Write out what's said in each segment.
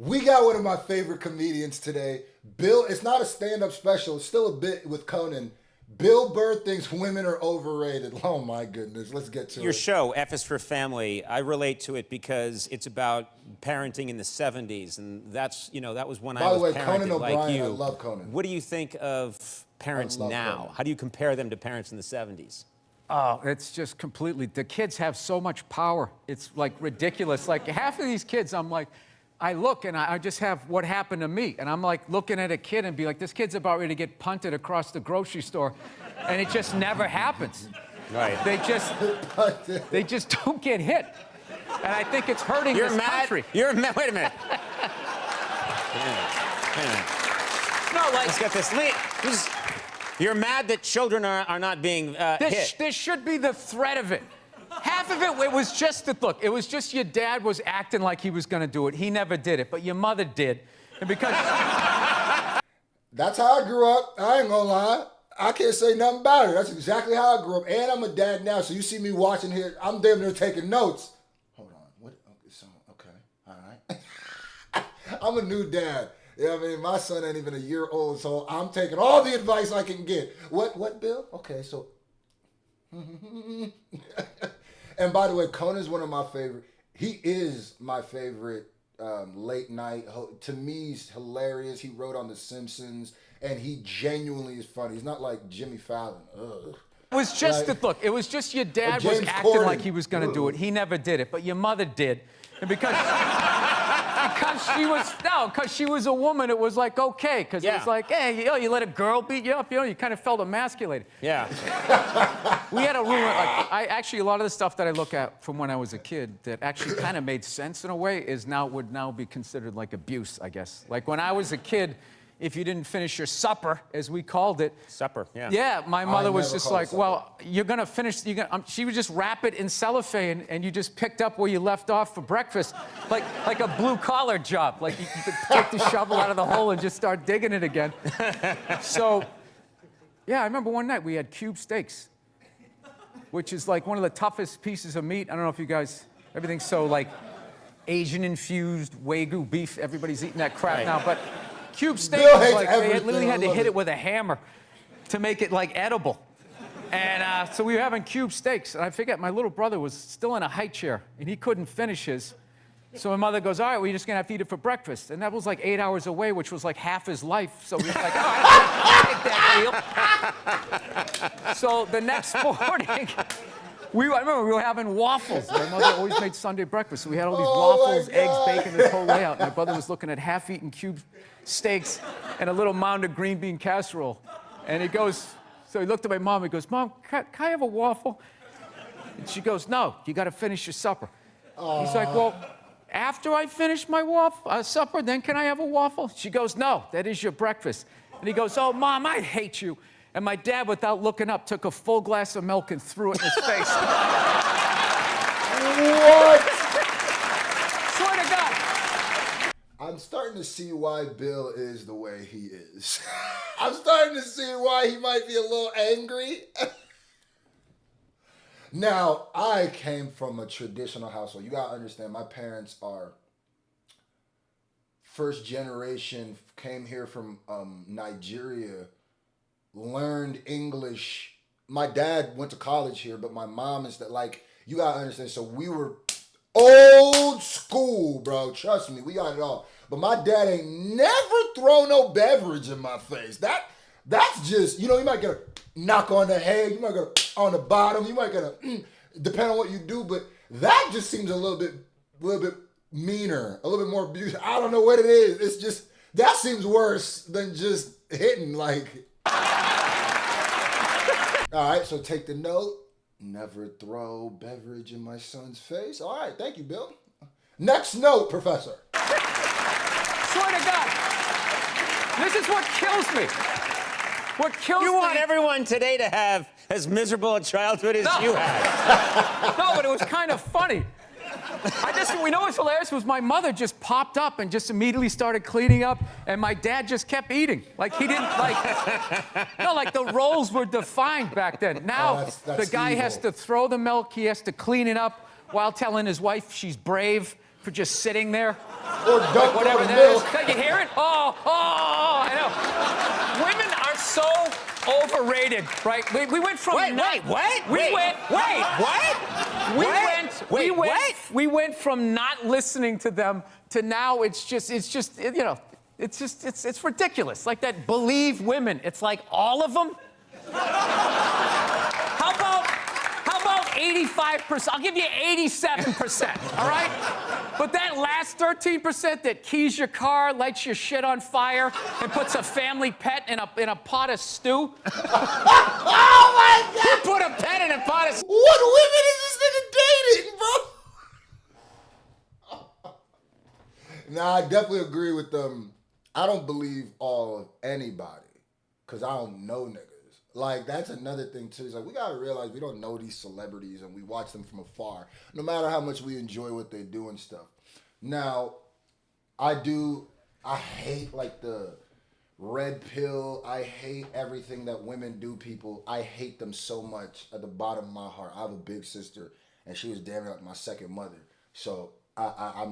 We got one of my favorite comedians today. Bill, it's not a stand-up special. It's still a bit with Conan. Bill Burr thinks women are overrated. Oh, my goodness. Let's get to Your it. show, F is for Family, I relate to it because it's about parenting in the 70s, and that's, that was when I was By the way, parented Conan like O'Brien, you. I love Conan. What do you think of parents I love now? Conan. How do you compare them to parents in the 70s? Oh, it's just completely, the kids have so much power. It's like ridiculous. Like half of these kids, I'm like, I look and I just have what happened to me. And I'm like looking at a kid and be like, this kid's about ready to get punted across the grocery store. And it just never happens. Right. They just don't get hit. And I think it's hurting this country. You're mad. Wait a minute. No, like, let's get this. You're mad that children are not being hit. This should be the threat of it. Half of it was just that, look, it was just your dad was acting like he was going to do it. He never did it, but your mother did. And because... That's how I grew up. I ain't gonna lie. I can't say nothing about it. That's exactly how I grew up. And I'm a dad now, so you see me watching here. I'm damn near taking notes. Hold on. What? Okay. All right. I'm a new dad. Yeah, I mean, my son ain't even a year old, so I'm taking all the advice I can get. What, Bill? Okay, so... And by the way, Conan's one of my favorite. He is my favorite late night. To me, he's hilarious. He wrote on The Simpsons, and he genuinely is funny. He's not like Jimmy Fallon. Ugh. It was just that, look, it was just your dad was acting Corden. like he was going to do it. He never did it, but your mother did. And because she was a woman, it was like, okay. Because it was like, hey, you let a girl beat you up, you kind of felt emasculated. Yeah. We had a rumor, like, actually, a lot of the stuff that I look at from when I was a kid that actually kind of made sense in a way would now be considered like abuse, I guess. Like when I was a kid, if you didn't finish your supper, as we called it. Supper, yeah. Yeah, my mother was just like, supper. well, you're going to finish, she would just wrap it in cellophane, and you just picked up where you left off for breakfast, like a blue-collar job. Like you take the shovel out of the hole and just start digging it again. So, yeah, I remember one night we had cube steaks, which is like one of the toughest pieces of meat. I don't know if you guys, everything's so like Asian-infused Wagyu beef. Everybody's eating that crap now, but cube steak was like, they literally had to hit it with a hammer to make it like edible. And so we were having cube steaks, and I forget, my little brother was still in a high chair, and he couldn't finish his. So my mother goes, all right, we're just gonna have to eat it for breakfast. And that was like 8 hours away, which was like half his life. So we were like, all right, I'll take that deal. So the next morning, I remember we were having waffles. My mother always made Sunday breakfast, so we had all these waffles, eggs, bacon, this whole layout. My brother was looking at half-eaten cube steaks and a little mound of green bean casserole. And he goes, so he looked at my mom, he goes, Mom, can I have a waffle? And she goes, no, you gotta finish your supper. He's like, well, after I finish my supper, then can I have a waffle? She goes, no, that is your breakfast. And he goes, oh, Mom, I hate you. And my dad, without looking up, took a full glass of milk and threw it in his face. What? Swear to God. I'm starting to see why Bill is the way he is. I'm starting to see why he might be a little angry. Now, I came from a traditional household. You gotta understand, my parents are first generation, came here from Nigeria, learned English. My dad went to college here, but my mom is you gotta understand, so we were old school, bro. Trust me, we got it all. But my dad ain't never thrown no beverage in my face. That's just, you might get a knock on the head, you might get a on the bottom, you might get a, depending on what you do, but that just seems a little bit meaner, a little bit more abusive. I don't know what it is. It's just, that seems worse than just hitting, like. All right, so take the note. Never throw beverage in my son's face. All right, thank you, Bill. Next note, Professor. Swear to God. This is what kills me. What kills me. You want everyone today to have as miserable a childhood as you had. No, but it was kind of funny. We know what's hilarious was my mother just popped up and just immediately started cleaning up, and my dad just kept eating. Like he didn't like the roles were defined back then. Now that's the guy evil. has to throw the milk, he has to clean it up while telling his wife she's brave. for just sitting there. Or dunk Whatever on that milk. is. Can you hear it? Oh, I know. Women are so overrated, right? We went from we went from not listening to them to now it's ridiculous. Like that believe women. It's like all of them. How about 85%? I'll give you 87%, all right? But that last 13% that keys your car, lights your shit on fire, and puts a family pet in a pot of stew. Oh my God! Who put a pet in a pot of stew? What women is this nigga dating, bro? Nah, I definitely agree with them. I don't believe all of anybody, because I don't know niggas. Like, that's another thing, too. It's like, we got to realize we don't know these celebrities and we watch them from afar, no matter how much we enjoy what they do and stuff. Now, I hate, like, the red pill. I hate everything that women do, people. I hate them so much at the bottom of my heart. I have a big sister, and she was damn near like my second mother. So, I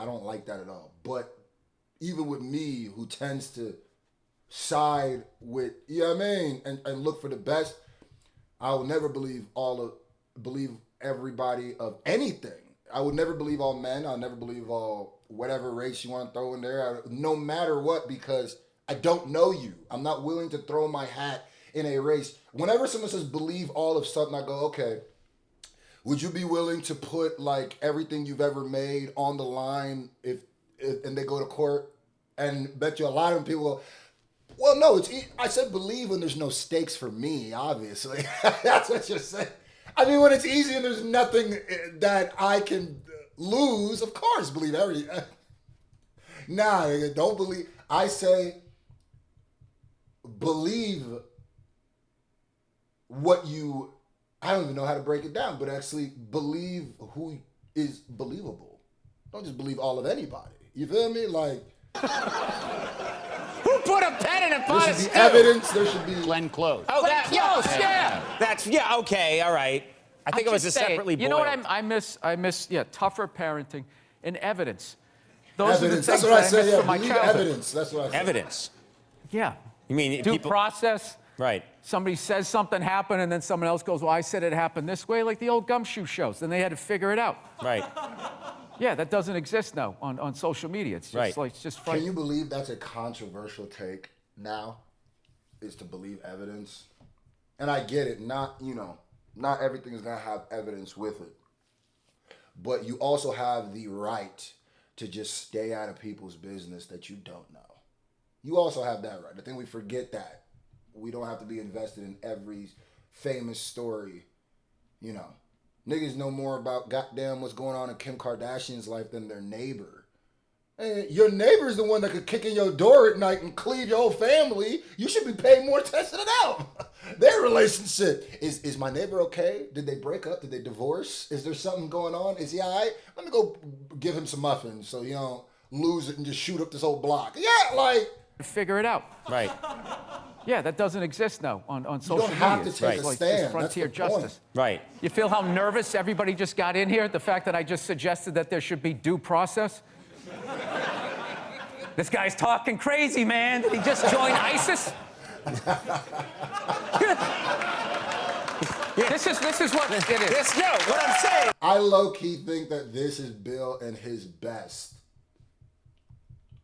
don't like that at all. But even with me, who tends to side with, you know what I mean, and look for the best, I will never believe everybody of anything. I would never believe all men. I'll never believe all whatever race you want to throw in there, no matter what, because I don't know you. I'm not willing to throw my hat in a race. Whenever someone says believe all of something, I go, okay, would you be willing to put like everything you've ever made on the line if and they go to court? And bet you a lot of people go, well, no, I said believe when there's no stakes for me, obviously. That's what you're saying. I mean, when it's easy and there's nothing that I can lose, of course, believe everything. Nah, don't believe. I say believe what you, I don't even know how to break it down, but actually believe who is believable. Don't just believe all of anybody. You feel me? Like, Who put a pen in a pot there of should be stew? evidence. There should be. Glenn Close. Oh, Glenn Close, yeah. That's okay, all right. I think it was a separately boiled. You know what I miss, tougher parenting and evidence. Those Evidence. are the That's things what I that I say. miss Yeah, from my believe childhood. evidence. That's what I say. Evidence. Yeah. You mean Due people? process. Right. Somebody says something happened, and then someone else goes, well, I said it happened this way, like the old gumshoe shows. Then they had to figure it out. Right. Yeah, that doesn't exist now on social media. It's just Right. like, it's just Can frightening. you believe that's a controversial take now? Is to believe evidence? And I get it. Not everything is gonna have evidence with it. But you also have the right to just stay out of people's business that you don't know. You also have that right. I think we forget that. We don't have to be invested in every famous story. You know, niggas know more about goddamn what's going on in Kim Kardashian's life than their neighbor. And your neighbor's the one that could kick in your door at night and cleave your whole family. You should be paying more attention to them. Their relationship. Is my neighbor okay? Did they break up? Did they divorce? Is there something going on? Is he all right? Let me go give him some muffins so you don't lose it and just shoot up this whole block. Yeah, like. Figure it out. Right. Yeah, that doesn't exist now on social don't media. have to It's take a like stand. just frontier That's the point. justice. Right. You feel how nervous everybody just got in here? The fact that I just suggested that there should be due process? This guy's talking crazy, man. Did he just join ISIS? This is what it is. What I'm saying. I low-key think that this is Bill in his best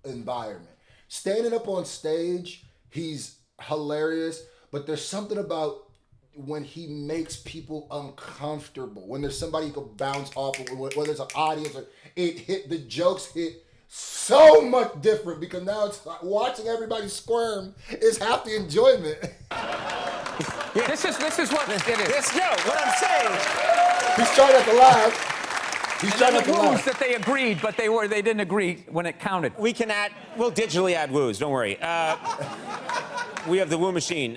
environment. Standing up on stage, he's hilarious, but there's something about when he makes people uncomfortable, when there's somebody who can bounce off of, whether it's an audience or the jokes hit so much different because now it's like watching everybody squirm is half the enjoyment. Yeah. This is what it is. What I'm saying. He's trying not to laugh. He's And trying then not to the woos laugh. that they agreed, but they didn't agree when it counted. We'll digitally add woos, don't worry. We have the woo machine.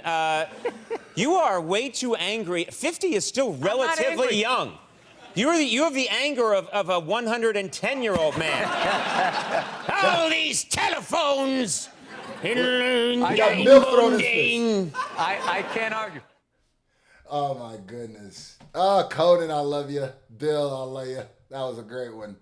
You are way too angry. 50 is still relatively young. You have the anger of a 110-year-old man. All these telephones. He got milk thrown in his face. I can't argue. Oh my goodness. Oh, Conan, I love you. Bill, I love you. That was a great one.